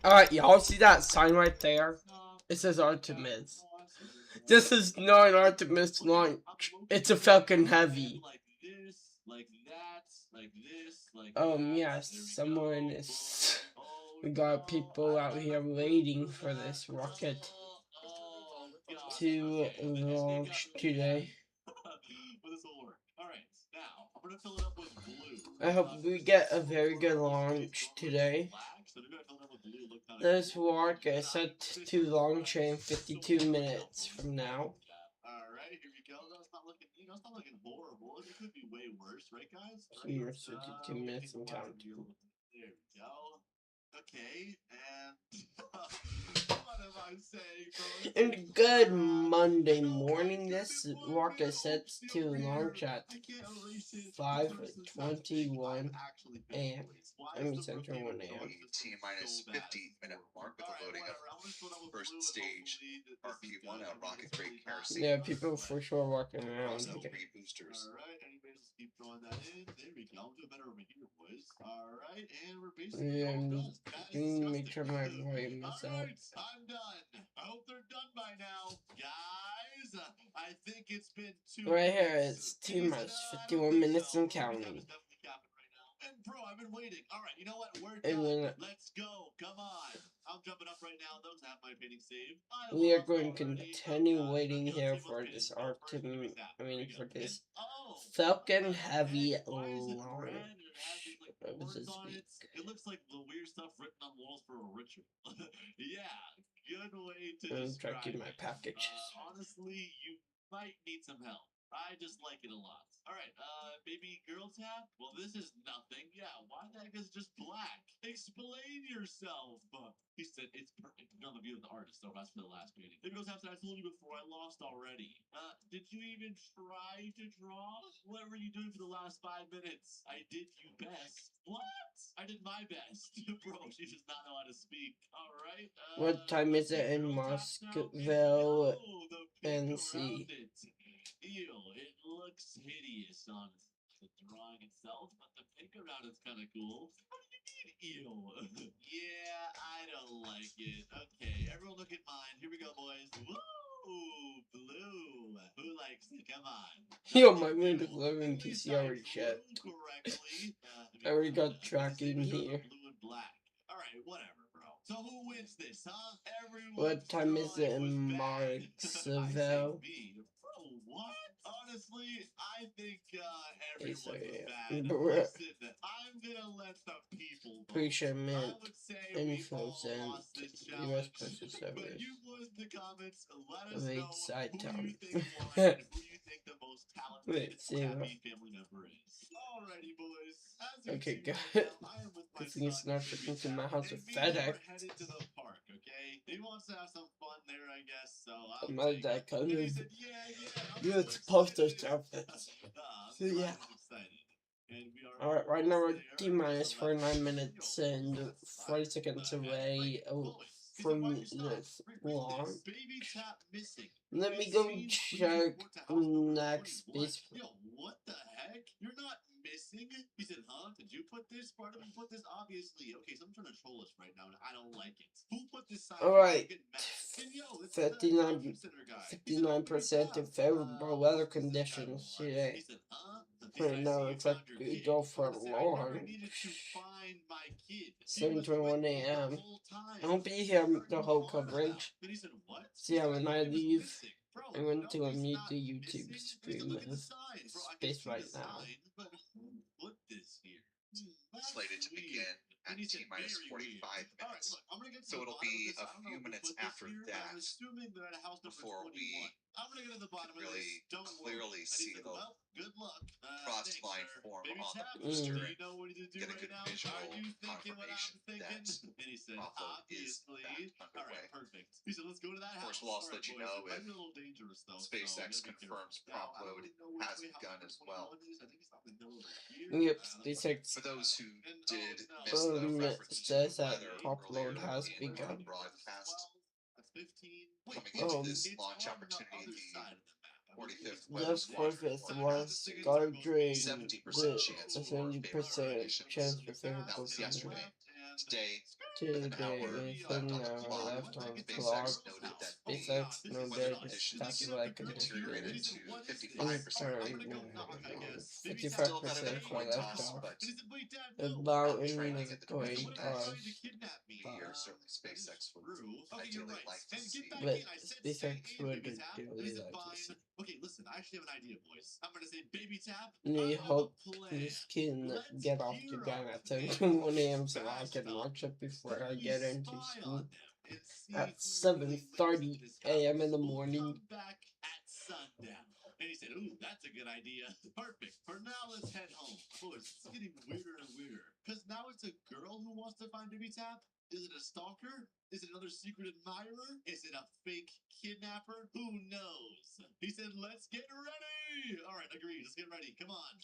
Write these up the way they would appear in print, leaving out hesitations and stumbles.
Alright, y'all see that sign right there? It says Artemis. This is not an Artemis launch. It's a Falcon Heavy. Yes, someone is. We got people out here waiting for this rocket to launch today. I hope we get a very good launch today. This walk is set to launch in 52 minutes from now. Alright, here we go. That's not looking, it's not looking horrible. It could be way worse, right, guys? Right? 52 minutes and count. There we go. Okay, and what am I saying, bro? And good Monday morning. This rocket sets to launch at 5:21 a.m. I mean Central 1 a.m. T-minus 50-minute mark with the loading of first stage RP1 rocket grade kerosene. Yeah, people for sure walking around. Three boosters. Alright, anyways, let's keep throwing that in. There we go. I'm doing better over here, boys. Alright, and we're basically make sure my volume is up. I'm done. I hope they're done by now. Guys, I think it's been 2 right here, it's T-minus 51 minutes and counting. And bro, I've been waiting. Alright, you know what? We're done. Let's go. Come on. I'm jumping up right now. Those have my painting saved. We are going to continue waiting here for this for this Falcon Heavy launch. It looks like the weird stuff written on walls for a ritual. Yeah, good way to describe tracking my packages. Honestly, you might need some help. I just like it a lot. Alright, baby girl tab? Well, this is nothing. Yeah, why the heck is it just black? Explain yourself! He said it's perfect. You're on the view of the artist, so that's for the last painting. Baby girl tab said, I told you before, I lost already. Did you even try to draw? What were you doing for the last 5 minutes? I did you best. What? I did my best. Bro, she does not know how to speak. Alright, what time is it in Moscowville, NC? Ew, it looks hideous on the drawing itself, but the pick around is kind of cool. What do you mean, ew? Yeah, I don't like it. Okay, everyone look at mine. Here we go, boys. Woo! Blue. Who likes it? Come on. Yo, my Windows 11 PC already checked. I already got tracking here. Blue and black. Alright, whatever, bro. So who wins this, huh? Everyone. What time is it in Marksville? What? Honestly, I think everyone's bad. Listen, I'm gonna let the people vote. Appreciate mint I would say info we sent lost this US challenge. Postal Service. But you boys in the comments, let us Wait, know side who town. you think won and who you think the most talented Wait, see happy family member is. Alrighty, boys. As you Okay, see good. right now, I am with my Good thing it's son, not shipping to my house with and me and him FedEx. are headed to the park, okay? He wants to have some fun there, I guess, so I'm not that kind of. I'm You're so supposed to excited. start this. So, I'm yeah. excited. And we are Alright, right now we're almost there. T-minus Just 49 minutes and 40 seconds away from this launch. Baby tap missing. Let me go check next space. Yo, what the heck? You're not missing? He said, huh? Did you put this? Part of me put this? Obviously. Okay, so I'm trying to troll us right now, and I don't like it. Who put this sign? Alright. And yo, 59% in favorable weather conditions today. He said, huh? Right now it's like we go for a launch. 7:21 a.m. I won't be here the whole coverage. See how when I leave, I'm going to unmute the YouTube stream of space right now. Slated to begin at T-minus 45 minutes. So it'll be a few minutes after that before we really clearly see the cross line form on the booster and get a good visual confirmation that Bravo is underway. Of course, we'll also let you know if SpaceX confirms prop load has begun as well. Yep, SpaceX. For those who did miss the reference says to that weather prop load earlier has in begun. the broadcast, coming into this launch opportunity, the 45th weather Just squadron 45th was guarding 70% with chance a for 70% chance for favorable That was yesterday. Today, an hour Today is left an on the hour clock. left on the SpaceX clock. noted that SpaceX noted conditions traffic light deteriorated conditions. to In 55% turn, Still not a 55% for midpoint toss, liftoff. but About I'm in trying to the get the coin direction that toss. me or certainly SpaceX would ideally like to see. But SpaceX would really like to see. Okay, listen, I actually have an idea, boys. I'm gonna say baby tap. We I have hope a plan. this can Let's get off hear the ground our at 10 man, 1 a.m. so I Fast can Falcon. watch it before I We get into spy school on him and see at who really lives 7:30 this a.m. in the house. morning. We'll come back at sundown. And he said, ooh, that's a good idea. Perfect. For now, let's head home. Boys, it's getting weirder and weirder. Because now it's a girl who wants to find Baby Tap? Is it a stalker? Is it another secret admirer? Is it a fake kidnapper? Who knows? He said, let's get ready. All right, agreed. Let's get ready. Come on.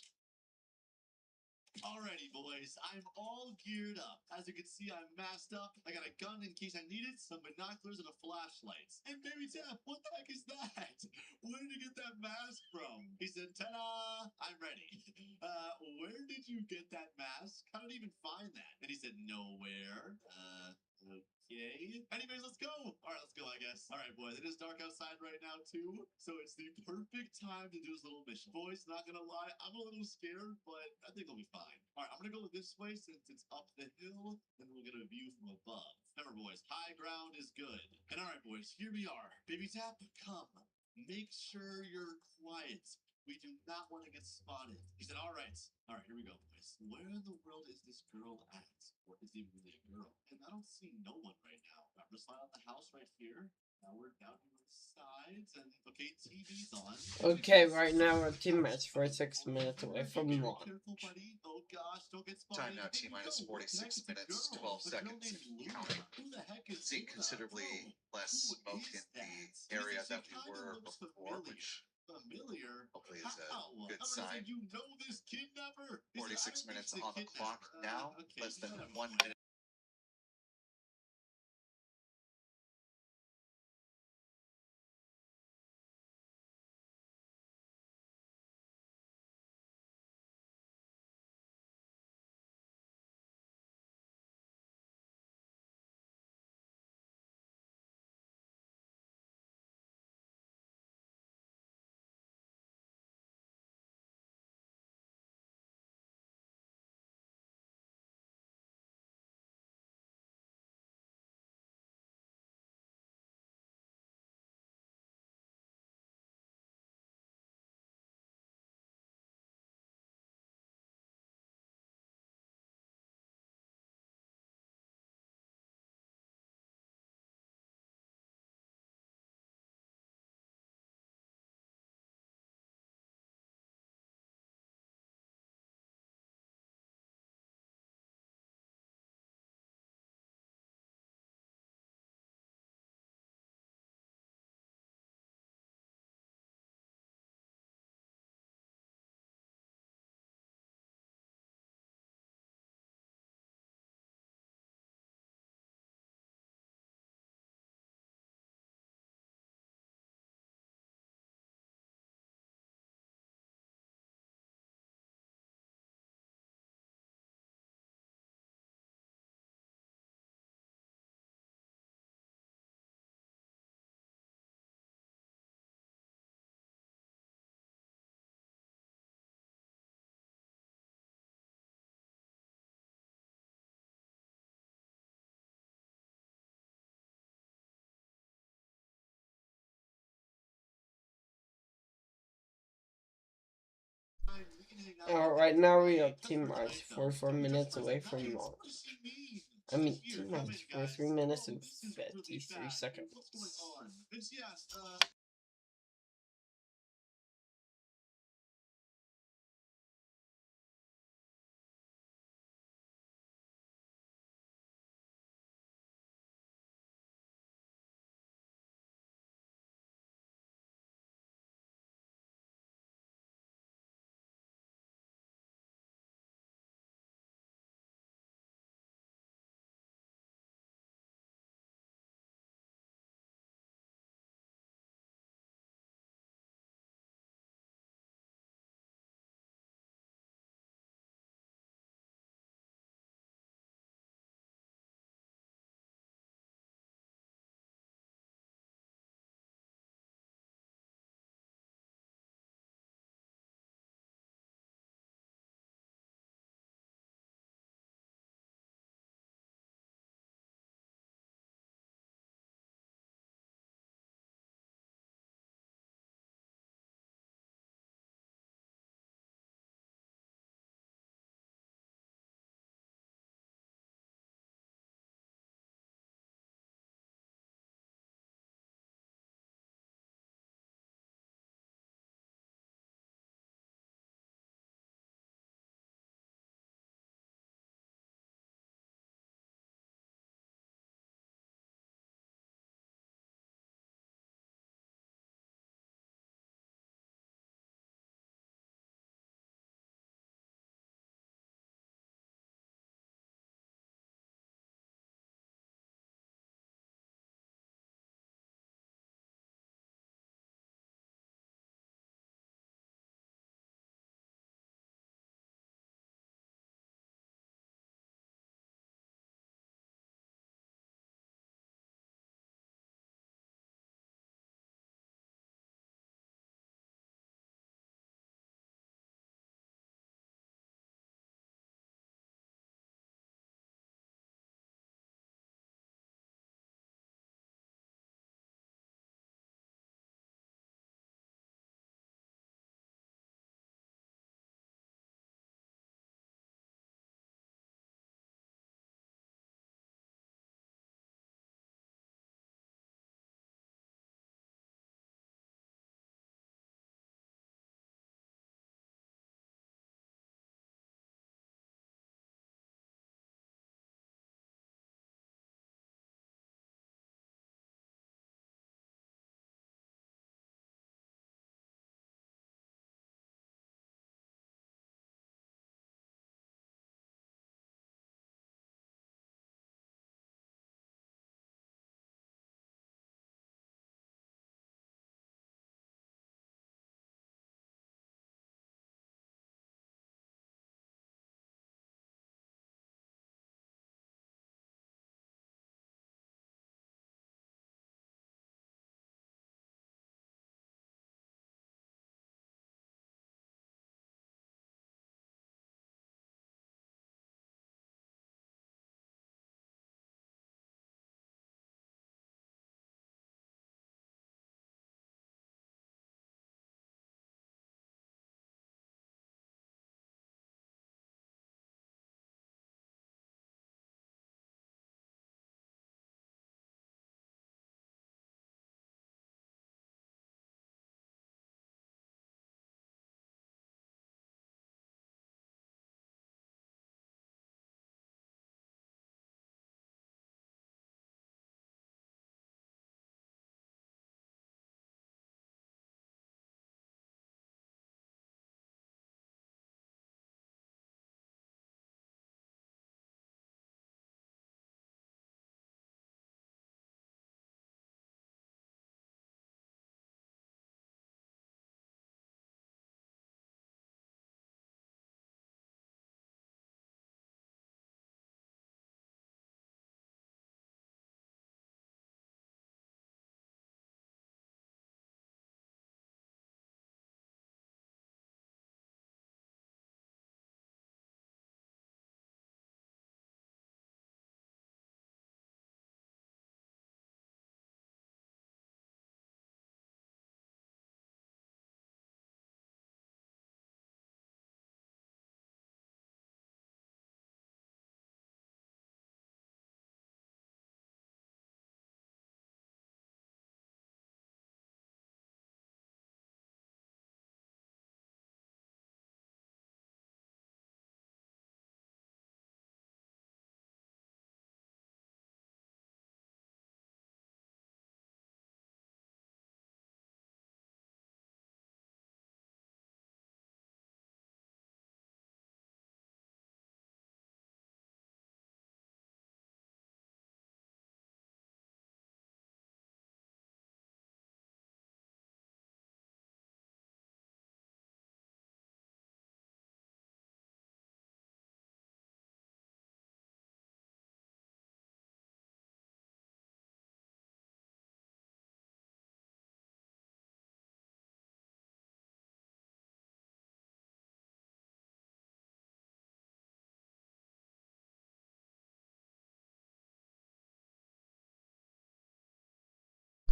Alrighty, boys, I'm all geared up. As you can see, I'm masked up. I got a gun in case I need it, some binoculars, and a flashlight. And Baby Tap, what the heck is that? Where did you get that mask from? He said, ta-da, I'm ready. Where did you get that mask? How did you even find that? And he said, nowhere. Okay. Anyways, let's go. All right, let's go, I guess. All right, boys, it is dark outside right now, too. So it's the perfect time to do this little mission. Boys, not gonna lie, I'm a little scared, but I think I'll be fine. All right, I'm gonna go this way since it's up the hill, and we'll get a view from above. Remember, boys, high ground is good. And all right, boys, here we are. Baby Tap, come. Make sure you're quiet. We do not want to get spotted. He said, all right, here we go, boys. Where in the world is this girl at? Or is it really a girl? And I don't see no one right now. I'm just slide out the house right here. Now we're down here on the sides, and okay, TV's on. Okay, right now we're T-minus 46 minutes away from launch. Oh gosh, don't get spotted. Time now, T-minus 46 minutes, 12 seconds, and counting. Who the heck is Seeing considerably less smoke in the area that we were before, which familiar. hopefully is a good sign. You know this kidnapper. 46 minutes on the clock now, less than 1 minute. Right now we are T-minus 44 minutes away from launch. I mean, T-minus 43 minutes and 53 seconds.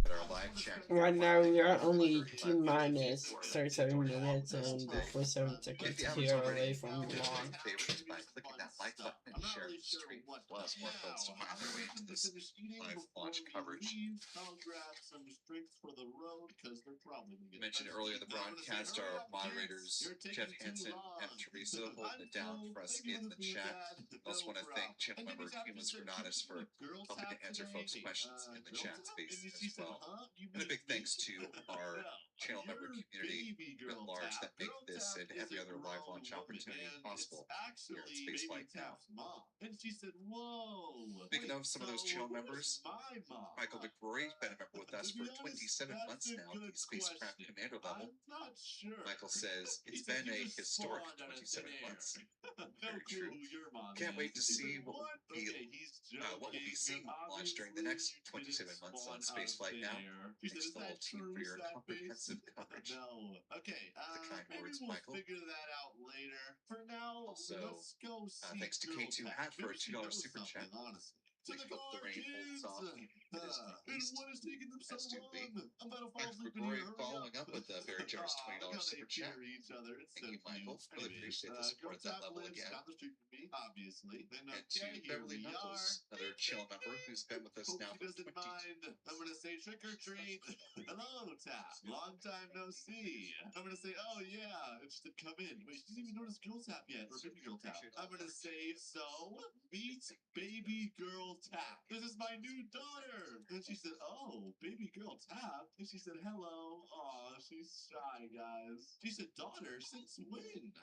But our live chat Right now we are only T-minus 37 minutes and 47 seconds if you haven't here already, away from do us launch. a favor just by clicking that like button and sharing the stream. Allows more folks to find their way into this live launch coverage. I'll grab some drinks for the road because they're probably gonna get Mentioned earlier in the broadcast, our moderators Jeff Hansen and Teresa holding it down for us in the chat. I also want to thank channel member Humans Granatus for helping to answer folks' questions in the chat space as well. And a big thanks to our channel member community at large that make this and every other live launch opportunity possible here at Spaceflight Now. And she said, "Whoa." Speaking of some of those channel members, My mom. Michael DeGroy, been a member with us To for be honest, 27 that's months a now at good the spacecraft question. commander level. I'm not sure. Michael says He it's said, been "You a just historic spawned out of 27 thin air." months. No Very clue true. who your mom Can't wait to is. He see said, what will be Okay, he's what will be joking. seen launch during the next 27 months on Spaceflight Now. She said, Thanks "Is to the whole that team true, for your sad comprehensive face?" coverage. No. Okay, The kind maybe words, we'll Michael. figure that out later. For now, Also, let's go see thanks to Girl K2 Tech. Hat for a Maybe she $2 knows super chat. something, honestly. To We the hope the car, rain holds kids! off. It is And east, what is taking them so as do we. long? I'm about to fall Michael asleep in DeGroy here. Hurry following up. up with a very generous $20 Look how super they chat. carry each other. It's Thank so you, Michael. cute. Really Anyways, appreciate the support at that Girl Tap level lives again. down the street from me, obviously. And And to okay, here Beverly we Knuckles, are. another chill member who's been with us Hope now she for doesn't 20. mind. I'm gonna say trick or treat. Hello, Tap. Long time no see. I'm gonna say, oh yeah. And she said, come in. Wait, she didn't even notice Girl Tap yet, or Baby Girl Tap. I'm gonna say, so meet Baby Girl Tap. This is my new daughter. And she said, oh, Baby Girl Tap. And she said, hello. Aw, she's shy, guys. She said, daughter, since when?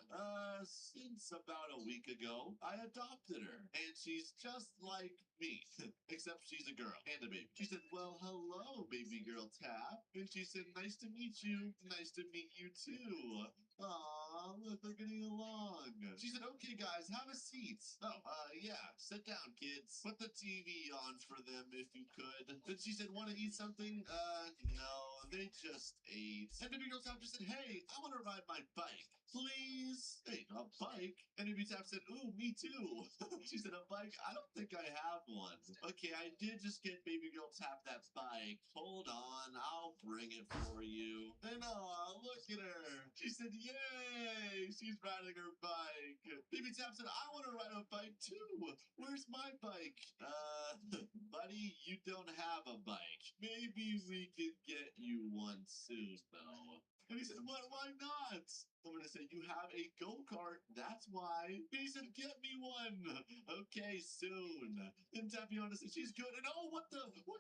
Since about a week ago. I adopted her, and she's just like me, except she's a girl and a baby. She said, well, hello, Baby Girl Tap. And she said, nice to meet you. Nice to meet you too. Aw, look, they're getting along. She said, okay, guys, have a seat. Oh, yeah, sit down, kids. Put the TV on for them if you could. Then she said, want to eat something? No, they just ate. And Baby Girl Tap just said, hey, I want to ride my bike. Please? Hey, a bike? And Baby Tap said, ooh, me too. She said, a bike? I don't think I have one. Okay, I did just get Baby Girl Tap that bike. Hold on, I'll bring it for you. And look at her. She said, yay, she's riding her bike. Baby Tap said, I want to ride a bike too. Where's my bike? Buddy, you don't have a bike. Maybe we could get you one soon, though. And he said, what? Why not? I'm gonna say, you have a go-kart, that's why. And he said, get me one. Okay, soon. And Tapiana said, she's good. And oh, what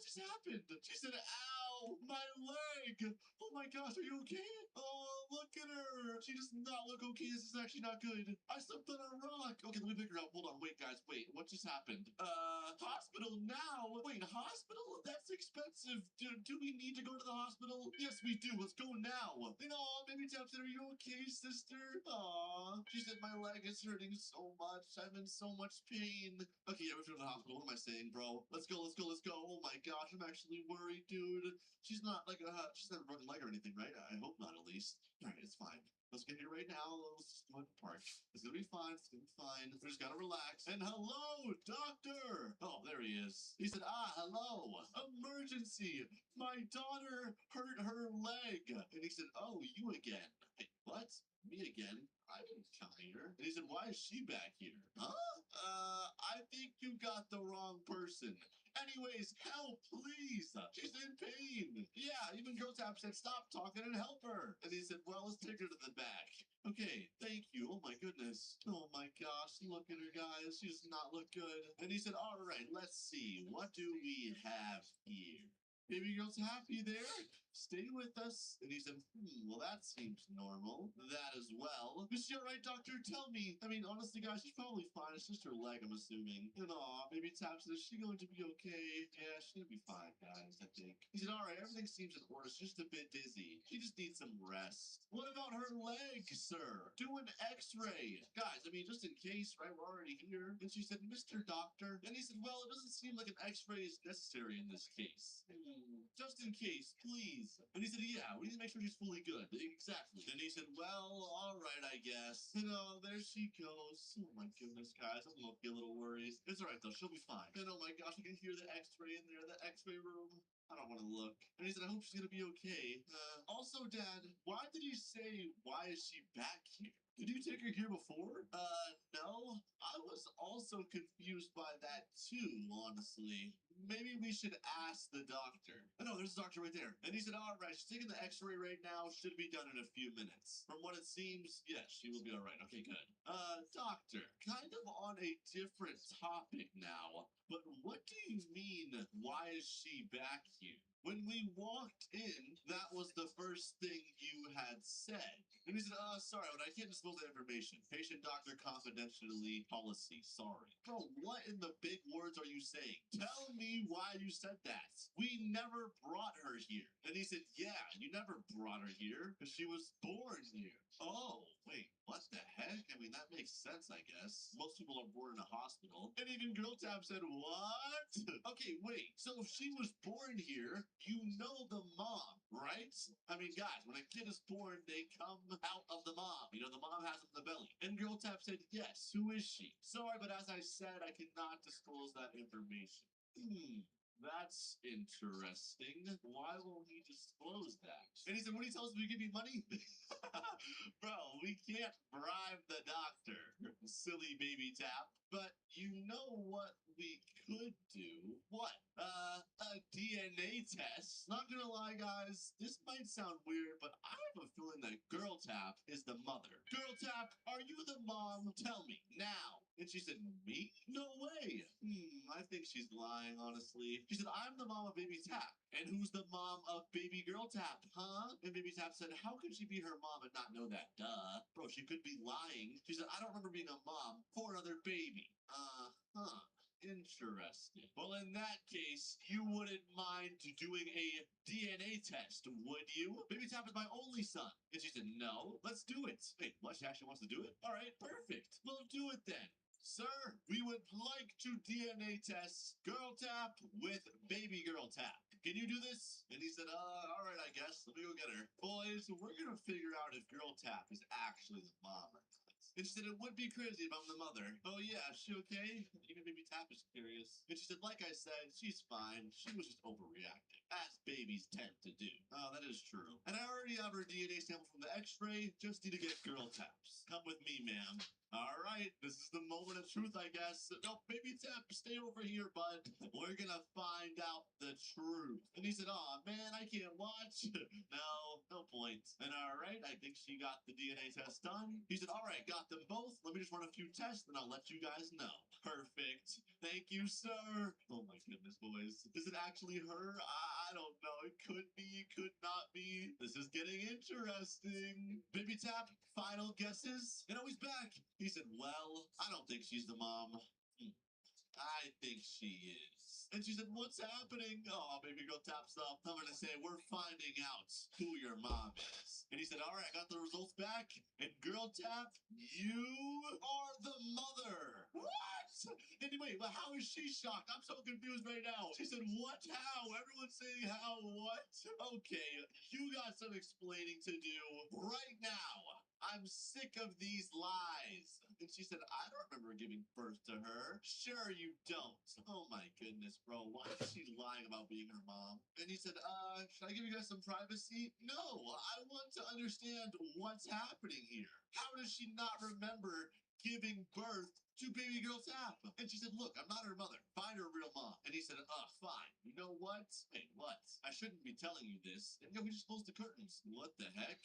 just happened? She said, ow, my leg. Oh my gosh, are you okay? Oh, look at her. She does not look okay. This is actually not good. I slipped on a rock. Okay, let me pick her up. Hold on, wait, guys, wait. What just happened? Hospital now? Wait, hospital? That's expensive. Do we need to go to the hospital? Yes, we do. Let's go now. You know, Baby Tap said, are you okay, sister? Aw. She said, my leg is hurting so much. I'm in so much pain. Okay, yeah, we're going to the hospital. What am I saying, bro? Let's go, let's go, let's go. Oh my gosh, I'm actually worried, dude. She's not like she's not a broken leg or anything, right? I hope not, at least. All right, it's fine. Let's get here right now. Let's just go to the park. It's gonna be fine. It's gonna be fine. We just gotta relax. And hello, doctor. Oh, there he is. He said, hello. Emergency. My daughter hurt her leg. And he said, oh, you again. Hey, what? Me again? I didn't come here. And he said, why is she back here? Huh? I think you got the wrong person. Anyways, help, please. She's in pain. Yeah, even Girl Tap said, stop talking and help her. And he said, well, let's take her to the back. Okay, thank you. Oh my goodness. Oh my gosh, look at her, guys. She does not look good. And he said, all right, let's see. What do we have here? Baby Girl's happy there. Stay with us. And he said, well, that seems normal. That as well. Is she all right, doctor? Tell me. I mean, honestly, guys, she's probably fine. It's just her leg, I'm assuming. And Baby Tap said, is she going to be okay? Yeah, she'll be fine, guys, I think. He said, all right, everything seems in order. She's just a bit dizzy. She just needs some rest. What about her leg, sir? Do an x-ray. Guys, I mean, just in case, right? We're already here. And she said, Mr. Doctor. And he said, well, it doesn't seem like an x-ray is necessary in this case. Just in case, please. And he said, yeah, we need to make sure she's fully good. Exactly. And he said, well, all right, I guess. You know, there she goes. Oh my goodness, guys. I'm looking a little worried. It's all right, though. She'll be fine. And oh my gosh, I can hear the x-ray in there, the x-ray room. I don't want to look. And he said, I hope she's going to be okay. Also, Dad, why did you say, why is she back here? Did you take her here before? No. I was also confused by that too, honestly. Maybe we should ask the doctor. Oh, no, there's a doctor right there. And he said, all right, she's taking the x-ray right now. Should be done in a few minutes. From what it seems, yes, she will be all right. Okay, good. Doctor, kind of on a different topic now, but what do you mean, why is she back here? When we walked in, that was the first thing you had said. And he said, sorry, but I can't disclose that information. Patient-doctor confidentiality policy, sorry. Bro, what in the big words are you saying? Tell me why you said that. We never brought her here. And he said, yeah, you never brought her here because she was born here. Oh, wait, what the heck? I mean, that makes sense, I guess. Most people are born in a hospital. And even Girl Tab said, what? Okay, wait. So if she was born here, you know the mom, right? I mean, guys, when a kid is born, they come out of the mom. You know, the mom has them in the belly. And Girl Tab said, yes, who is she? Sorry, but as I said, I cannot disclose that information. That's interesting. Why won't he disclose that? And he said, when he tells me to give you money? Bro, we can't bribe the doctor. Silly baby Tap. But you know what we could do? What? A DNA test? Not gonna lie, guys, this might sound weird, but I have a feeling that Girl Tap is the mother. Girl Tap, are you the mom? Tell me, now. And she said, me? No way. I think she's lying, honestly. She said, I'm the mom of Baby Tap. And who's the mom of Baby Girl Tap, huh? And Baby Tap said, how could she be her mom and not know that? Duh. Bro, she could be lying. She said, I don't remember being a mom for another baby. Interesting. Well, in that case, you wouldn't mind doing a DNA test, would you? Baby Tap is my only son. And she said, no, let's do it. Wait, what? She actually wants to do it? All right, perfect. We'll do it then. Sir, we would like to DNA test Girl Tap with Baby Girl Tap. Can you do this? And he said, all right, I guess. Let me go get her. Boys, we're going to figure out if Girl Tap is actually the mom or not. And she said, it would be crazy if I'm the mother. Oh, yeah, is she okay? Even Baby Tap is curious. And she said, like I said, she's fine. She was just overreacting, as babies tend to do. Oh, that is true. And I already have her DNA sample from the x-ray. Just need to get Girl Taps. Come with me, ma'am. All right, this is the moment of truth, I guess. No, Baby Tap, stay over here, bud. We're gonna find out the truth. And he said, aw, man, I can't watch. No point. And all right, I think she got the DNA test done. He said, all right, got them both. Let me just run a few tests, and I'll let you guys know. Perfect. Thank you, sir. Oh, my goodness, boys. Is it actually her? I don't know. It could be, it could not be. This is getting interesting. Baby Tap, final guesses? You know, he's back. He said, well, I don't think she's the mom. I think she is. And she said, what's happening? Oh, Baby Girl Tap's up. I'm going to say, we're finding out who your mom is. And he said, all right, I got the results back. And Girl Tap, you are the mother. What? Anyway, but how is she shocked? I'm so confused right now. She said, what? How? Everyone's saying how? What? Okay, you got some explaining to do right now. I'm sick of these lies. And she said, I don't remember giving birth to her. Sure you don't. Oh my goodness, bro. Why is she lying about being her mom? And he said, should I give you guys some privacy? No, I want to understand what's happening here. How does she not remember giving birth to Baby Girl Tap? And she said, look, I'm not her mother. Find her real mom. And he said, fine. You know what? Wait, what? I shouldn't be telling you this. And we just closed the curtains. What the heck?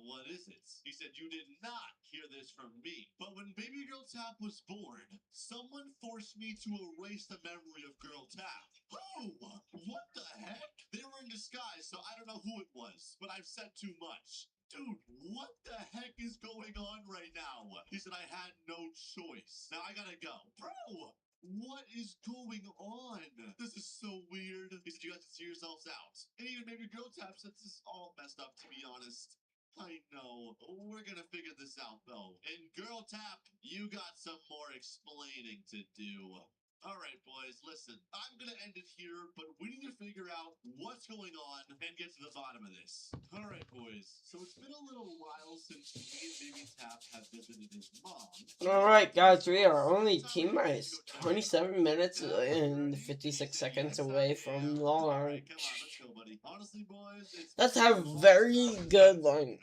What is it? He said, you did not hear this from me. But when Baby Girl Tap was born, someone forced me to erase the memory of Girl Tap. Who? What the heck? They were in disguise, so I don't know who it was. But I've said too much. Dude, what the heck is going on right now? He said I had no choice. Now I gotta go. Bro, what is going on? This is so weird. He said you guys to see yourselves out. And even maybe Girl Tap said this is all messed up, to be honest. I know. We're gonna figure this out, though. And Girl Tap, you got some more explaining to do. All right, boys, listen. I'm gonna end it here, but we need to figure out what's going on and get to the bottom of this. All right, boys. So it's been a little while since me and Baby Tap have visited his mom. Alright, guys, we are only T-minus 27 minutes and 56 seconds away from launch. Honestly, boys, Let's have very good launch.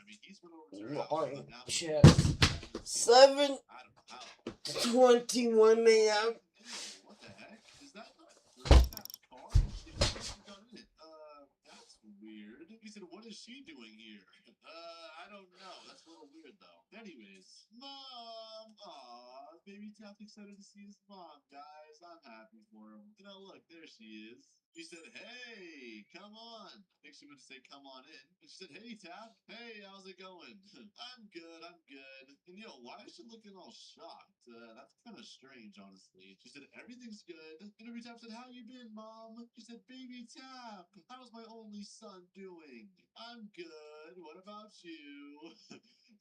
7:21 a.m. What the heck? Is that not Girl Tap's car? She got in it. That's weird. He said, what is she doing here? I don't know. That's a little weird, though. Anyways, Mom! Aw, Baby Tap's excited to see his mom, guys. I'm happy for him. You know, look, there she is. He said, hey, come on. I think she meant to say, come on in. And she said, hey, Tap. Hey, how's it going? I'm good, I'm good. And yo, why is she looking all shocked? That's kind of strange, honestly. She said, everything's good. And Baby Tap said, how you been, Mom? She said, Baby Tap, how's my only son doing? I'm good. What about you?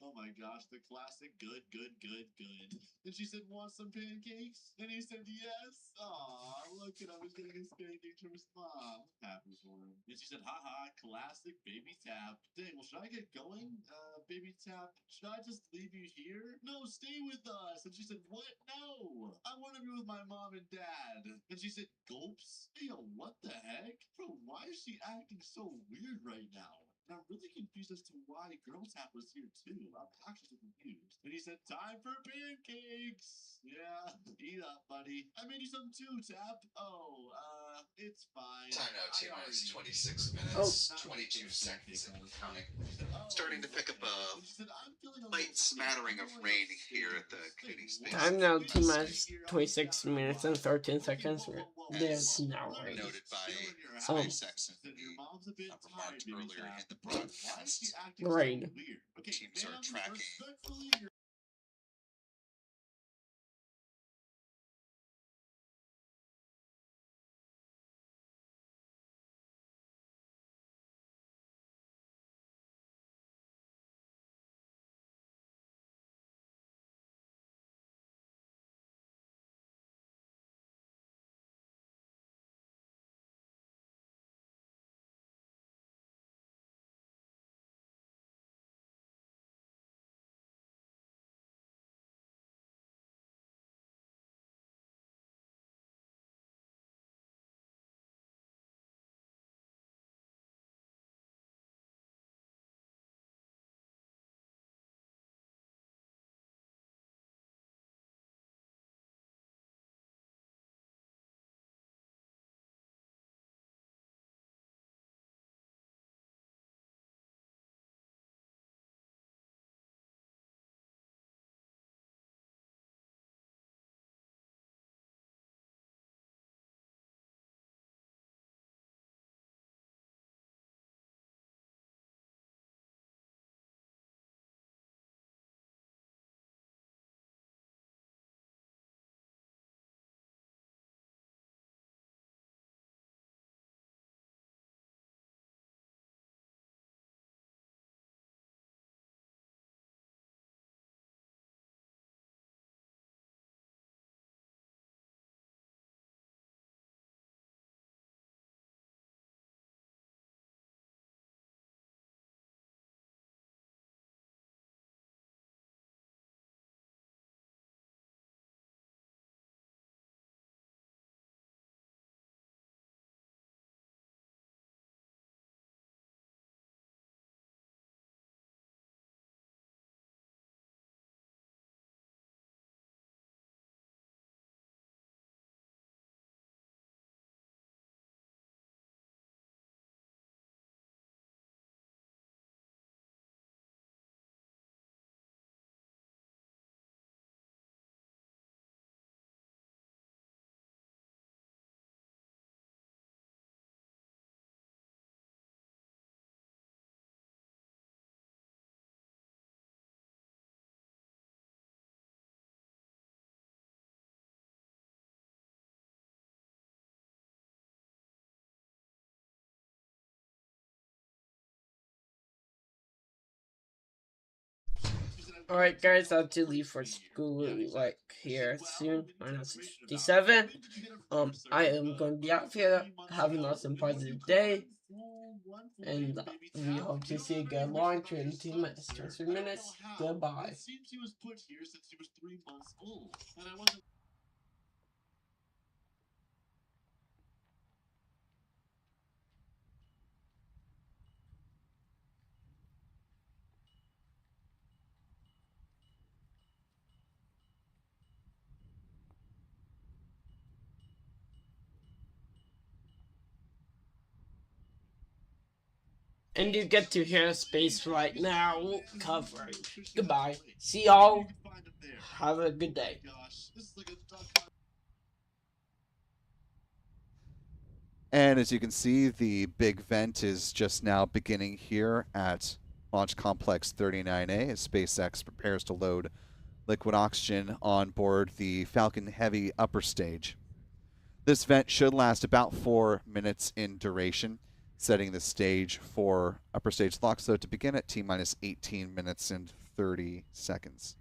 Oh my gosh, the classic good, good, good, good. And she said, want some pancakes? And he said, yes. Aw, look at him. He's getting his pancakes from his mom. Happy for him. And she said, haha, classic Baby Tap. Dang, well, should I get going? Baby Tap, should I just leave you here? No, stay with us. And she said, what? No. I want to be with my mom and dad. And she said, gulps? Hey, yo, what the heck? Bro, why is she acting so weird right now? And I'm really confused as to why Girl Tap was here too. I'm actually so confused. And he said, time for pancakes. Yeah, eat up, buddy. I made you some too, Tap. Oh, it's fine. Time now, T I minus already 26 minutes, 22 seconds and counting. Starting to pick up a light smattering of rain here at the Cooney Space Time now, Center. T-minus 26 minutes and 13 seconds. There's now rain. Noted by Oh. SpaceX and we remarked earlier in the broadcast. Rain. Teams are tracking Alright, guys, I have to leave for school like here soon. I know 6:57. I am going to be out here. Have an awesome positive day. And we hope to see a good launch in 2 minutes, 3 minutes. Goodbye. It seems he was put here since he was 3 months old, and I wasn't. And you get to hear Space Right Now coverage. Goodbye. See y'all. Have a good day. And as you can see, the big vent is just now beginning here at Launch Complex 39A as SpaceX prepares to load liquid oxygen on board the Falcon Heavy upper stage. This vent should last about 4 minutes in duration, setting the stage for upper stage lock slow to begin at T-minus 18 minutes and 30 seconds.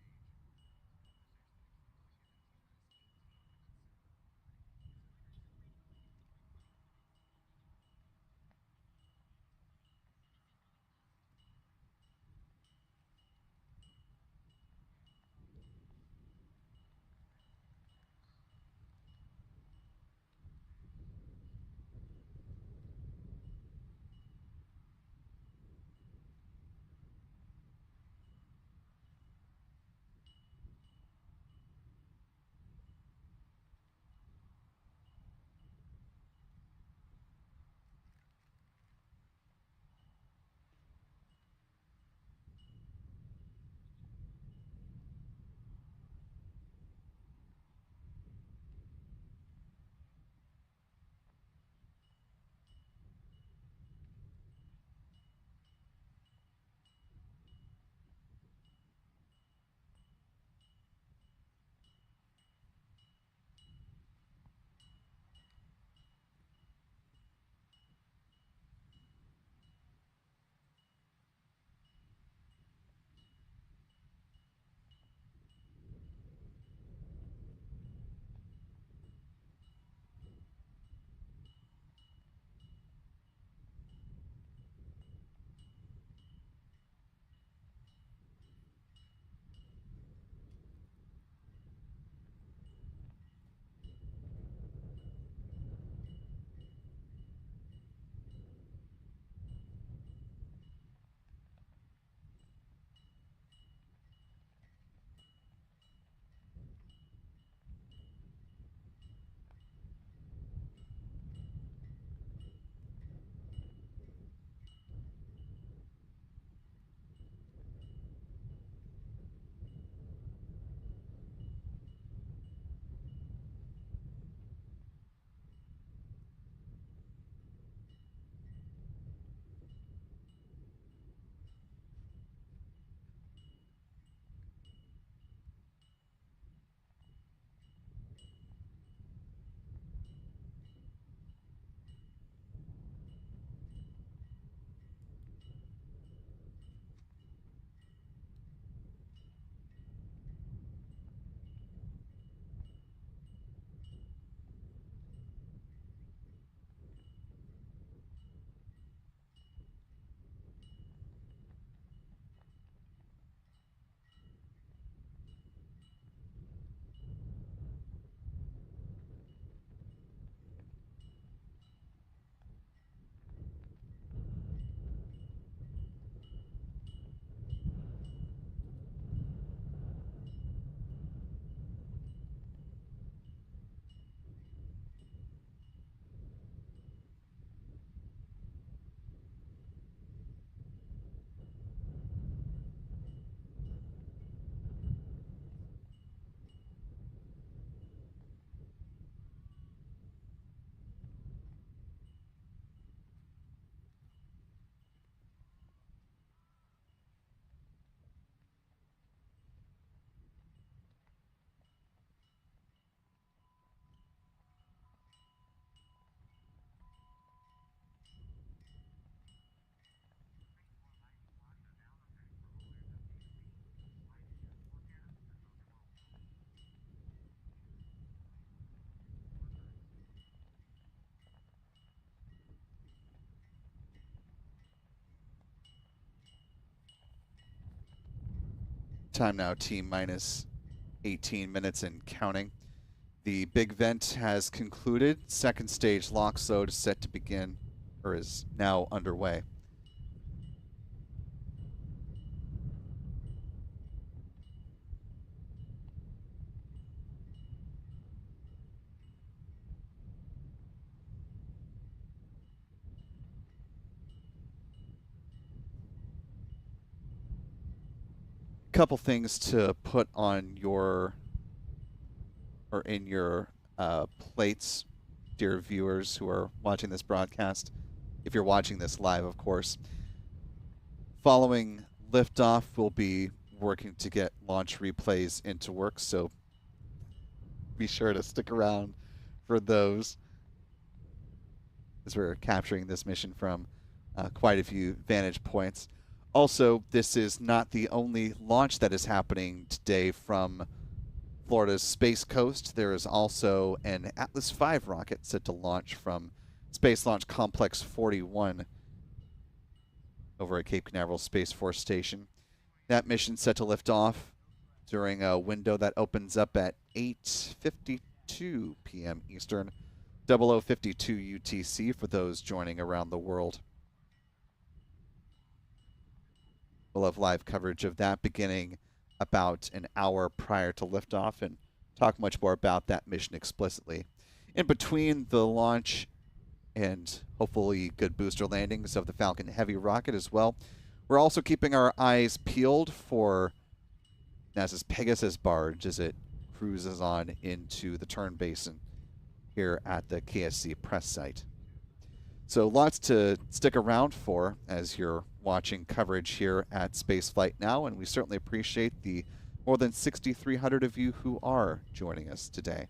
Time now T minus 18 minutes and counting. The big vent has concluded. Second stage lock load is set to begin, or is now underway. Couple things to put on your or in your plates, dear viewers who are watching this broadcast, if you're watching this live, of course. Following liftoff, we'll be working to get launch replays into work, so be sure to stick around for those, as we're capturing this mission from quite a few vantage points. Also, this is not the only launch that is happening today from Florida's Space Coast. There is also an Atlas V rocket set to launch from Space Launch Complex 41 over at Cape Canaveral Space Force Station. That mission set to lift off during a window that opens up at 8:52 p.m. Eastern, 00:52 UTC for those joining around the world. We'll have live coverage of that beginning about an hour prior to liftoff and talk much more about that mission explicitly. In between the launch and hopefully good booster landings of the Falcon Heavy rocket as well, we're also keeping our eyes peeled for NASA's Pegasus barge as it cruises on into the Turn Basin here at the KSC press site. So lots to stick around for as you're watching coverage here at Spaceflight Now, and we certainly appreciate the more than 6,300 of you who are joining us today.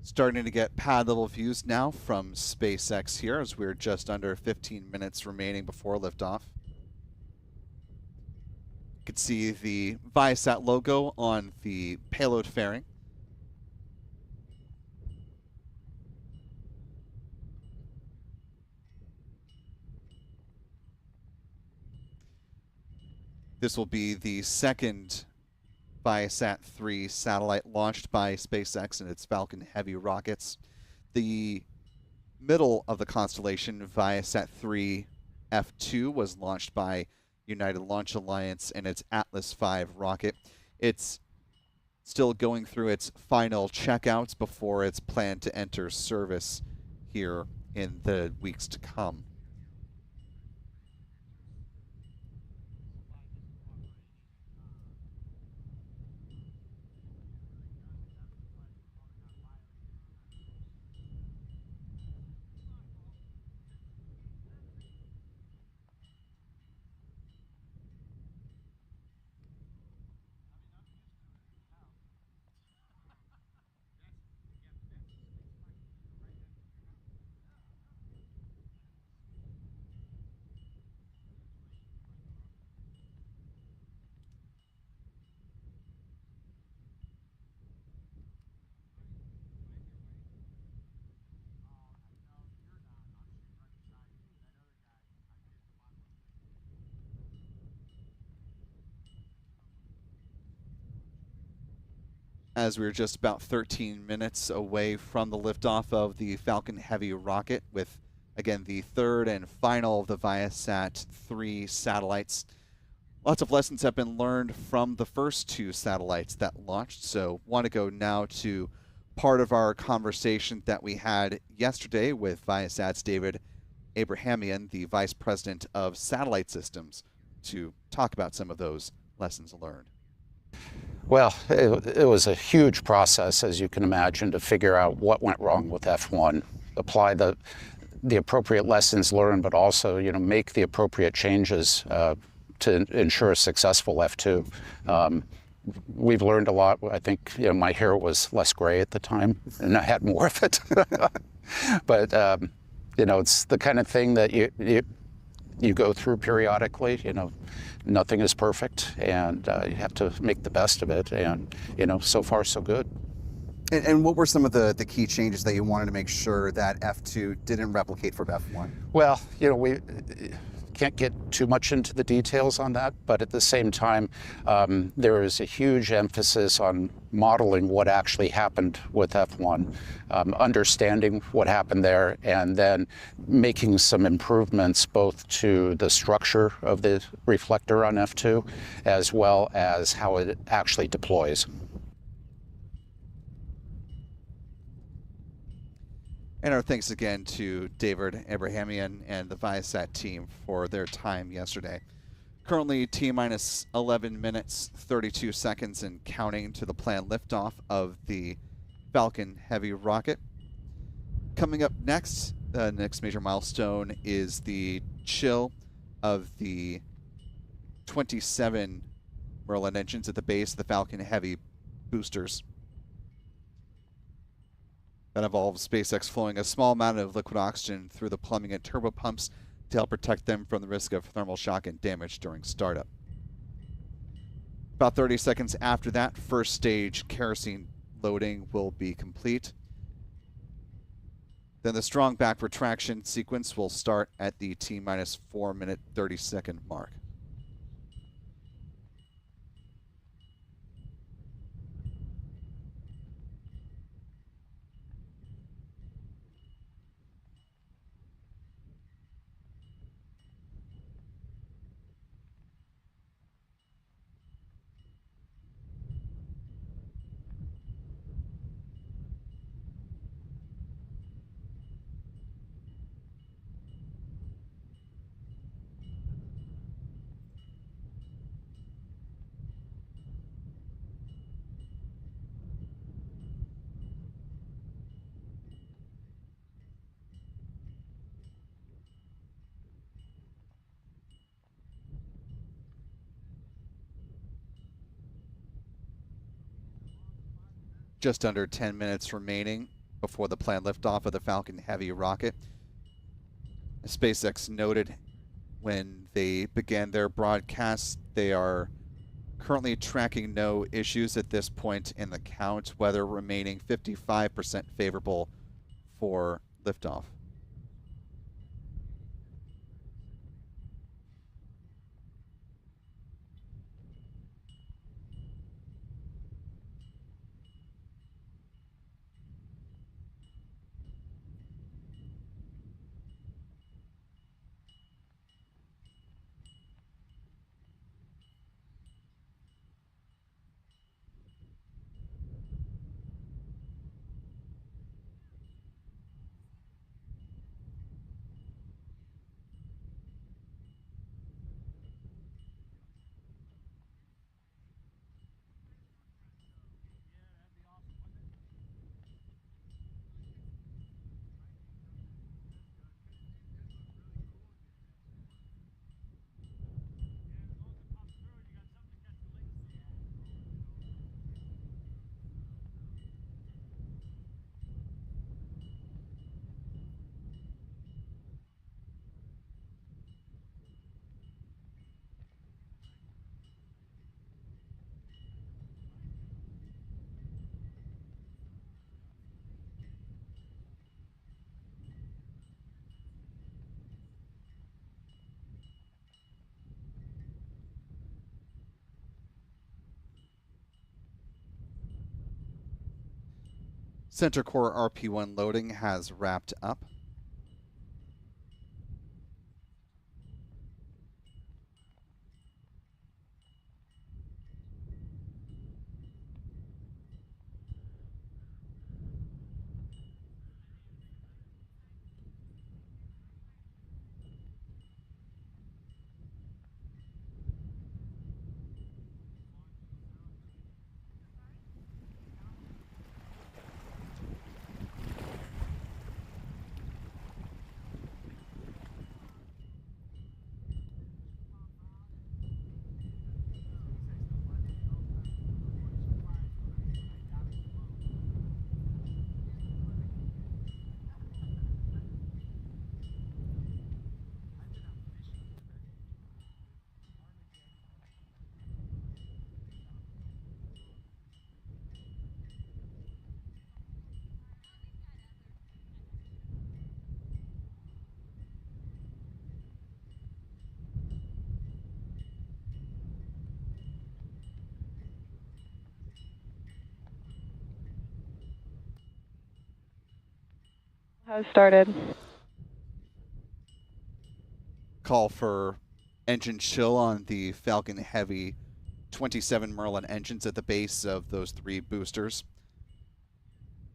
Starting to get pad level views now from SpaceX here as we're just under 15 minutes remaining before liftoff. You can see the Viasat logo on the payload fairing. This will be the second Viasat-3 satellite launched by SpaceX and its Falcon Heavy rockets. The middle of the constellation, Viasat-3 F2, was launched by United Launch Alliance and its Atlas V rocket. It's still going through its final checkouts before it's planned to enter service here in the weeks to come. As we're just about 13 minutes away from the liftoff of the Falcon Heavy rocket with, again, the third and final of the Viasat-3 satellites Lots of lessons have been learned from the first two satellites that launched, so want to go now to part of our conversation that we had yesterday with Viasat's David Abrahamian, the Vice President of Satellite Systems, to talk about some of those lessons learned. Well, it was a huge process, as you can imagine, to figure out what went wrong with F1, apply the appropriate lessons learned, but also, make the appropriate changes to ensure a successful F2. We've learned a lot. I think my hair was less gray at the time, and I had more of it. But it's the kind of thing that you go through periodically. Nothing is perfect, and you have to make the best of it. And so far so good. And what were some of the key changes that you wanted to make sure that F2 didn't replicate for F1? Well, we can't get too much into the details on that, but at the same time, there is a huge emphasis on modeling what actually happened with F1, understanding what happened there, and then making some improvements both to the structure of the reflector on F2, as well as how it actually deploys. And our thanks again to David Abrahamian and the Viasat team for their time yesterday. Currently, T-minus 11 minutes, 32 seconds and counting to the planned liftoff of the Falcon Heavy rocket. Coming up next, the next major milestone is the chill of the 27 Merlin engines at the base of the Falcon Heavy boosters. That involves SpaceX flowing a small amount of liquid oxygen through the plumbing and turbo pumps to help protect them from the risk of thermal shock and damage during startup. About 30 seconds after that, first stage kerosene loading will be complete. Then the strong back retraction sequence will start at the T-minus 4 minute 30 second mark. Just under 10 minutes remaining before the planned liftoff of the Falcon Heavy rocket. SpaceX noted when they began their broadcast, they are currently tracking no issues at this point in the count, weather remaining 55% favorable for liftoff. Center core RP1 loading has wrapped up. Has started. Call for engine chill on the Falcon Heavy 27 Merlin engines at the base of those 3 boosters.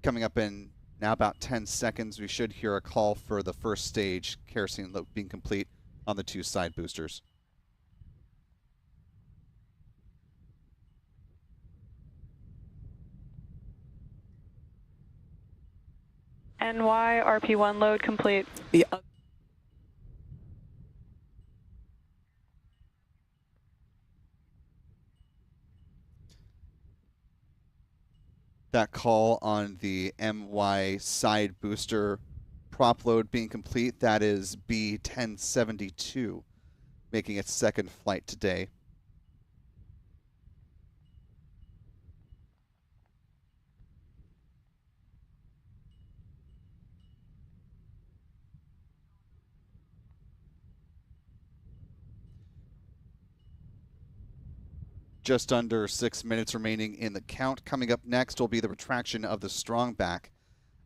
Coming up in now about 10 seconds, we should hear a call for the first stage kerosene load being complete on the 2 side boosters. NY RP1 load complete. Yeah. That call on the MY side booster prop load being complete, that is B1072, making its 2nd flight today. Just under 6 minutes remaining in the count. Coming up next will be the retraction of the strong back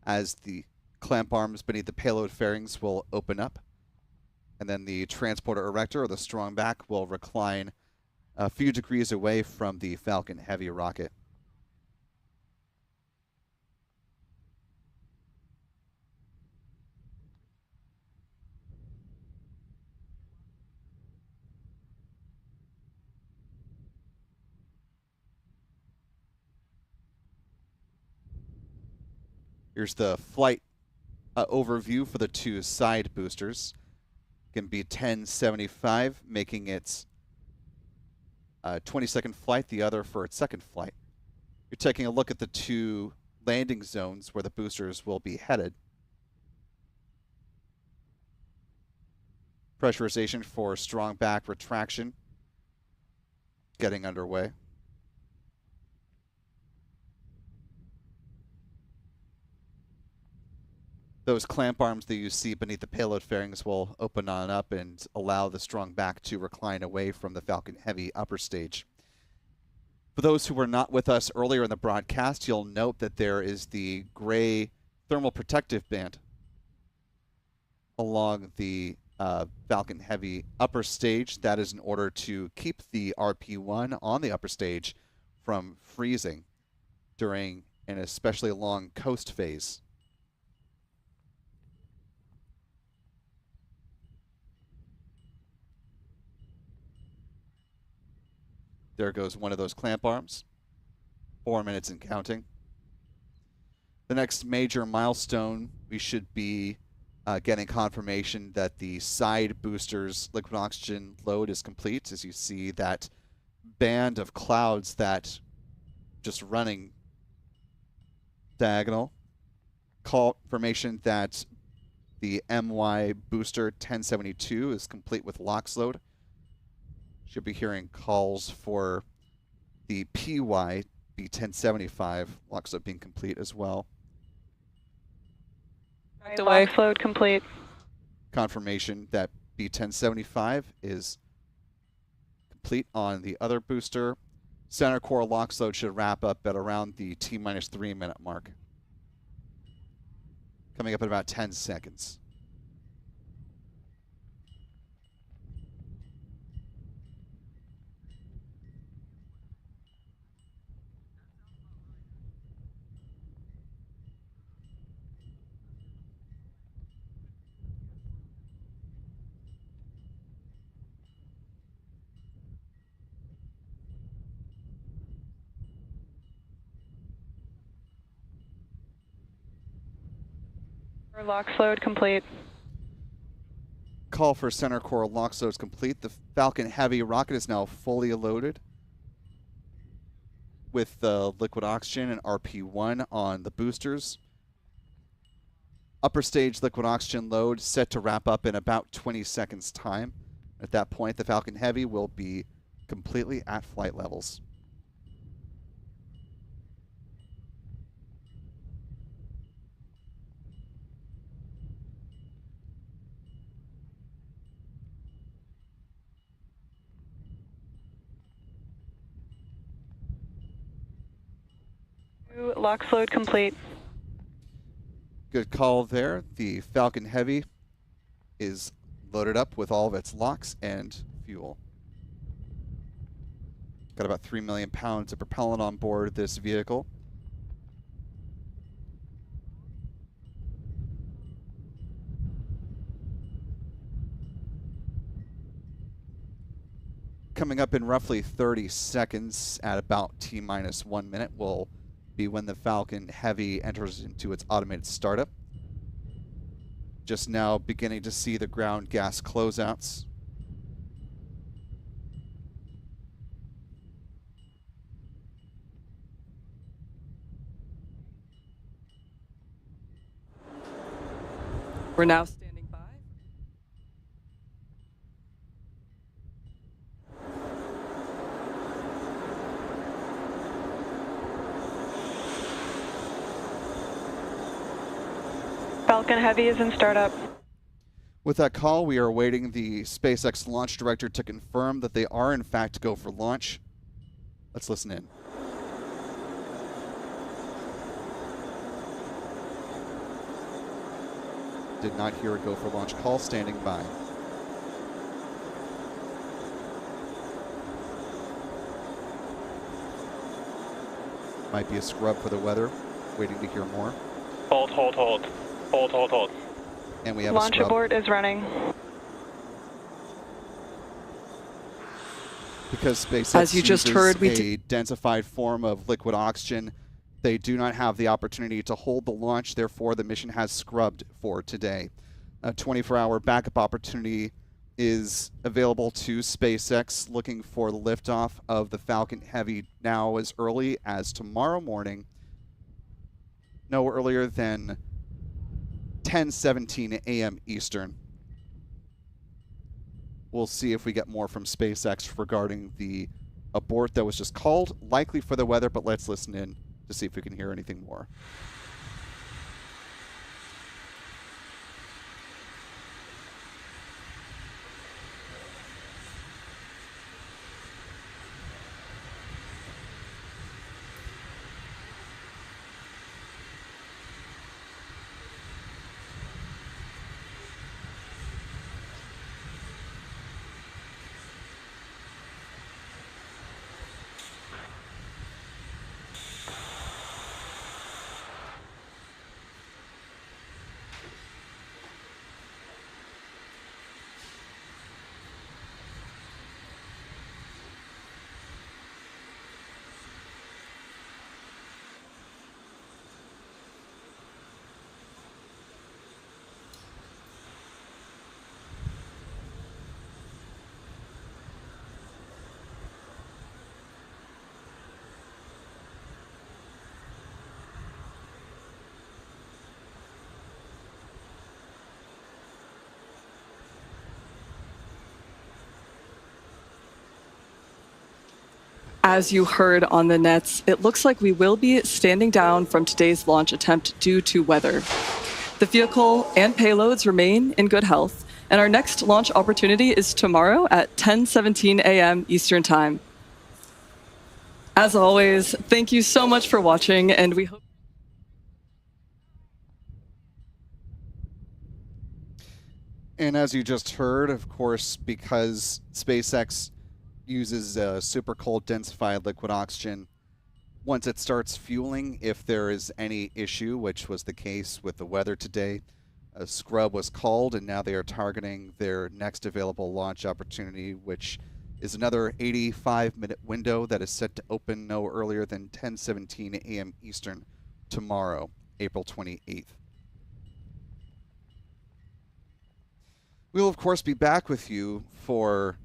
as the clamp arms beneath the payload fairings will open up. And then the transporter erector, or the strong back, will recline a few degrees away from the Falcon Heavy rocket. Here's the flight overview for the 2 side boosters. Can be 1075, making its 22nd flight, the other for its 2nd flight. You're taking a look at the 2 landing zones where the boosters will be headed. Pressurization for strong back retraction getting underway. Those clamp arms that you see beneath the payload fairings will open on up and allow the strong back to recline away from the Falcon Heavy upper stage. For those who were not with us earlier in the broadcast, you'll note that there is the gray thermal protective band along the Falcon Heavy upper stage. That is in order to keep the RP-1 on the upper stage from freezing during an especially long coast phase. There goes one of those clamp arms. 4 minutes and counting. The next major milestone, we should be getting confirmation that the side boosters liquid oxygen load is complete. As you see that band of clouds that just running diagonal. Confirmation that the MY booster 1072 is complete with LOX load. Should be hearing calls for the PY B1075 LOX load being complete as well. LOX load complete. Confirmation that B1075 is complete on the other booster. Center core LOX load should wrap up at around the T-3 minute mark. Coming up in about 10 seconds. LOX load complete. Call for center core LOX load is complete. The Falcon Heavy rocket is now fully loaded with the liquid oxygen and RP-1 on the boosters. Upper stage liquid oxygen load set to wrap up in about 20 seconds time. At that point, the Falcon Heavy will be completely at flight levels. LOX load complete. Good call there. The Falcon Heavy is loaded up with all of its locks and fuel. Got about 3 million pounds of propellant on board this vehicle. Coming up in roughly 30 seconds at about T-minus 1 minute will be when the Falcon Heavy enters into its automated startup. Just now beginning to see the ground gas closeouts. We're now standing by. Falcon Heavy is in startup. With that call, we are awaiting the SpaceX launch director to confirm that they are in fact go for launch. Let's listen in. Did not hear a go for launch call, standing by. Might be a scrub for the weather, waiting to hear more. Hold. Hold. And we have Launch a scrub. abort is running. Because SpaceX As you just uses heard, a densified form of liquid oxygen, they do not have the opportunity to hold the launch. Therefore, the mission has scrubbed for today. A 24-hour backup opportunity is available to SpaceX, looking for the liftoff of the Falcon Heavy now as early as tomorrow morning, no earlier than 10:17 a.m. Eastern. We'll see if we get more from SpaceX regarding the abort that was just called, likely for the weather, but let's listen in to see if we can hear anything more. As you heard on the nets, it looks like we will be standing down from today's launch attempt due to weather. The vehicle and payloads remain in good health, and our next launch opportunity is tomorrow at 10:17 a.m. Eastern Time. As always, thank you so much for watching, and we hope... And as you just heard, of course, because SpaceX uses super cold densified liquid oxygen, once it starts fueling, if there is any issue, which was the case with the weather today, a scrub was called, and now they are targeting their next available launch opportunity, which is another 85-minute window that is set to open no earlier than 10:17 a.m. Eastern tomorrow, April 28th. We'll, of course, be back with you for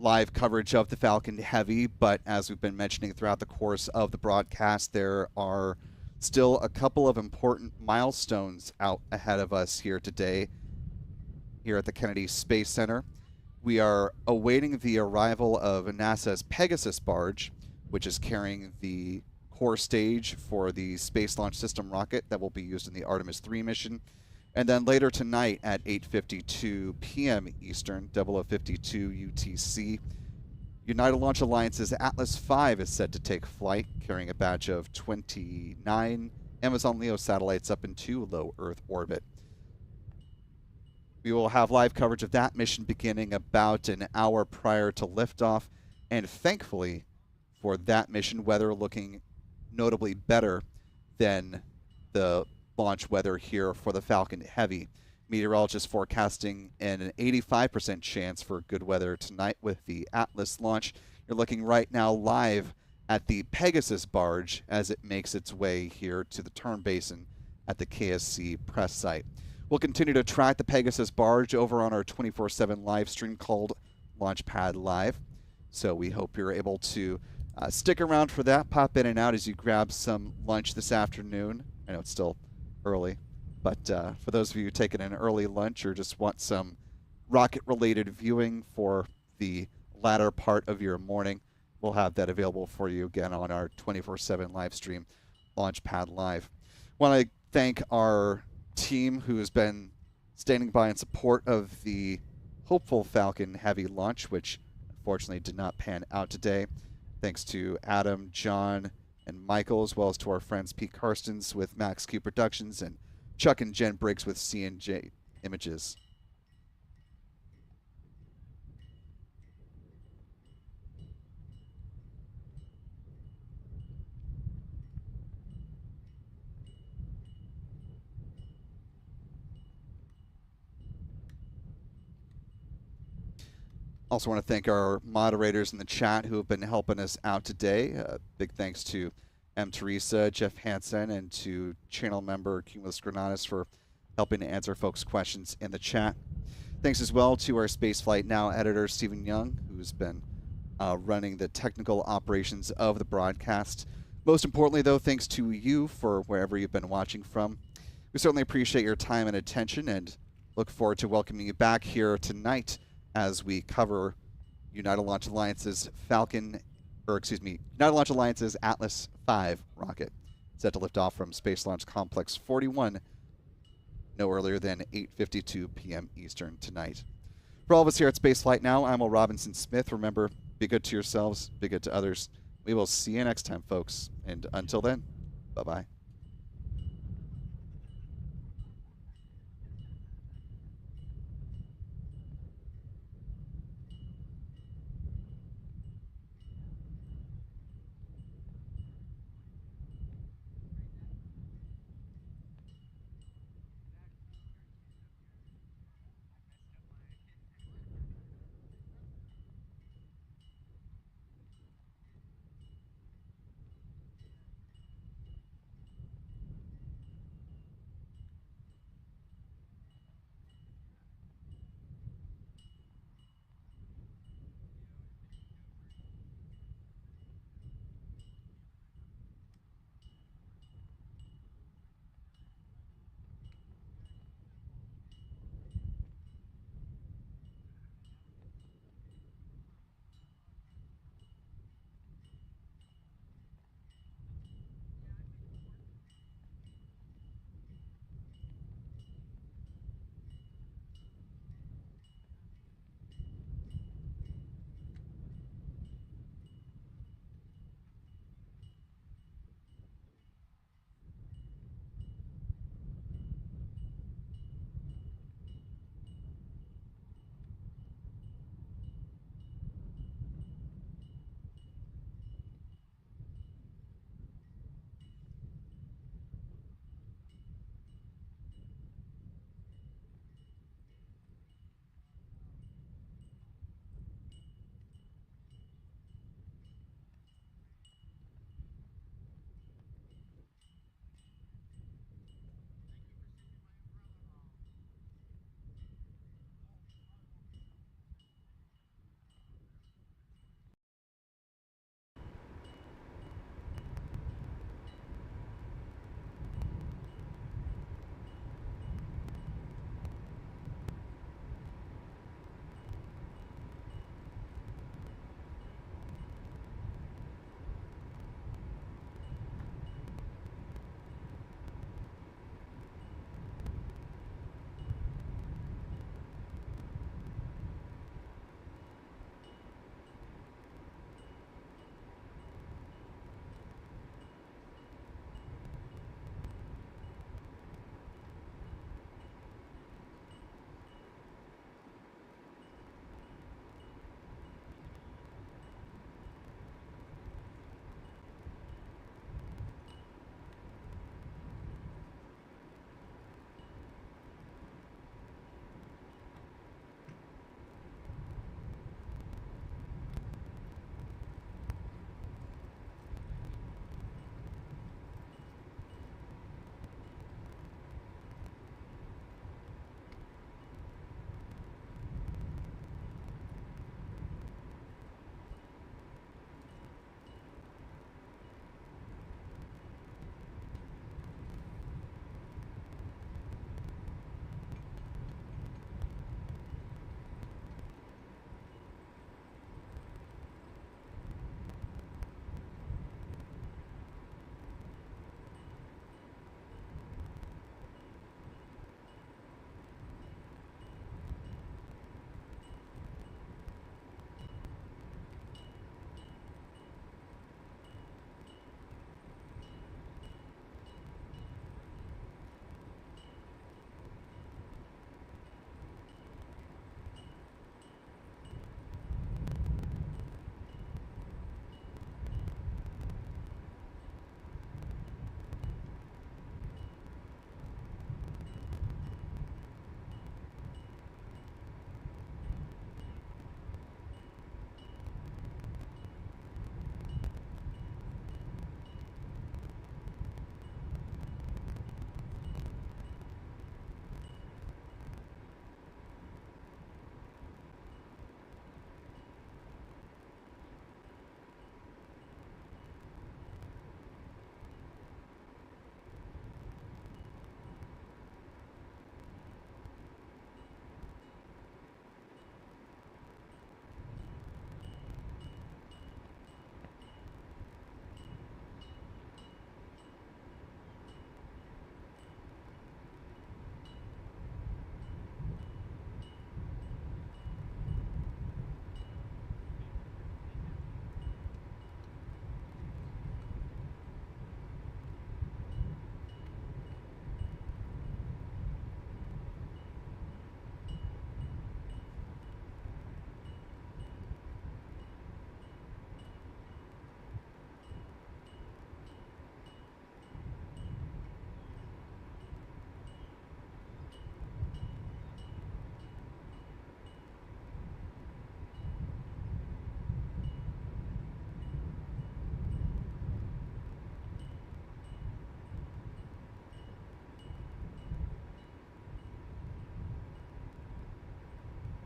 live coverage of the Falcon Heavy, but as we've been mentioning throughout the course of the broadcast, there are still a couple of important milestones out ahead of us here today, here at the Kennedy Space Center. We are awaiting the arrival of NASA's Pegasus barge, which is carrying the core stage for the Space Launch System rocket that will be used in the Artemis 3 mission. And then later tonight at 8:52 p.m. Eastern, 0052 UTC, United Launch Alliance's Atlas V is set to take flight, carrying a batch of 29 Amazon Leo satellites up into low Earth orbit. We will have live coverage of that mission beginning about an hour prior to liftoff, and thankfully for that mission, weather looking notably better than the launch weather here for the Falcon Heavy. Meteorologists forecasting an 85% chance for good weather tonight with the Atlas launch. You're looking right now live at the Pegasus barge as it makes its way here to the turn basin at the KSC press site. We'll continue to track the Pegasus barge over on our 24/7 live stream called Launchpad Live. So we hope you're able to stick around for that. Pop in and out as you grab some lunch this afternoon. I know it's still early, but for those of you taking an early lunch or just want some rocket-related viewing for the latter part of your morning, we'll have that available for you again on our 24/7 live stream, Launchpad Live. Want to thank our team who has been standing by in support of the hopeful Falcon Heavy launch, which unfortunately did not pan out today. Thanks to Adam, John, and Michael, as well as to our friends Pete Karstens with Max Q Productions and Chuck and Jen Briggs with C&J Images. Also want to thank our moderators in the chat who have been helping us out today. Big thanks to M. Teresa, Jeff Hansen, and to channel member Cumulus Granatus for helping to answer folks' questions in the chat. Thanks as well to our Spaceflight Now editor, Stephen Young, who's been running the technical operations of the broadcast. Most importantly, though, thanks to you for wherever you've been watching from. We certainly appreciate your time and attention and look forward to welcoming you back here tonight as we cover United Launch Alliance's United Launch Alliance's Atlas V rocket, set to lift off from Space Launch Complex 41 no earlier than 8:52 p.m. Eastern tonight. For all of us here at Spaceflight Now, I'm Will Robinson Smith. Remember, be good to yourselves, be good to others. We will see you next time, folks. And until then, bye-bye.